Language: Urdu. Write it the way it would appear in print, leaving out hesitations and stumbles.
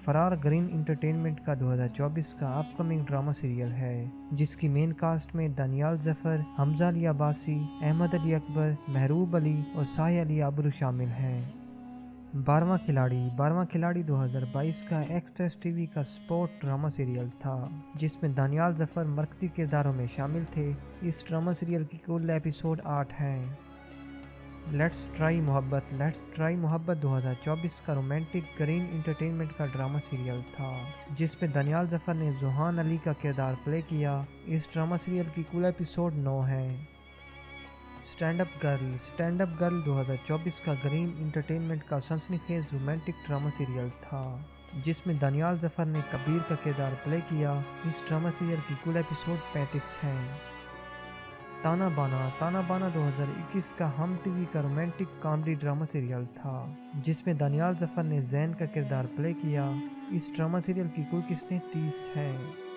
فرار گرین انٹرٹینمنٹ کا 2024 کا اپ کمنگ ڈرامہ سیریل ہے جس کی مین کاسٹ میں دانیال ظفر، حمزہ علی عباسی، احمد علی اکبر، محروب علی اور ساحر علی ابرو شامل ہیں۔ 12واں کھلاڑی 2022 کا ایکسپریس ٹی وی کا سپورٹ ڈرامہ سیریل تھا جس میں دانیال ظفر مرکزی کرداروں میں شامل تھے۔ اس ڈرامہ سیریل کی کل ایپیسوڈ 8 ہیں۔ لیٹس ٹرائی محبت 2024 کا رومانٹک گرین انٹرٹینمنٹ کا ڈرامہ سیریل تھا جس میں دانیال ظفر نے زوہان علی کا کردار پلے کیا۔ اس ڈرامہ سیریل کی کل ایپیسوڈ 9 ہیں۔ اسٹینڈ اپ گرل 2024 کا گرین انٹرٹینمنٹ کا سنسنی خیز رومانٹک ڈرامہ سیریل تھا جس میں دانیال ظفر نے کبیر کا کردار پلے کیا۔ اس ڈرامہ سیریل کی کل ایپیسوڈ 35 ہیں۔ تانا بانا 2021 کا ہم ٹی وی کا رومانٹک کامیڈی ڈرامہ سیریل تھا جس میں دانیال ظفر نے زین کا کردار پلے کیا۔ اس ڈرامہ سیریل کی کل قسطیں 30 ہیں۔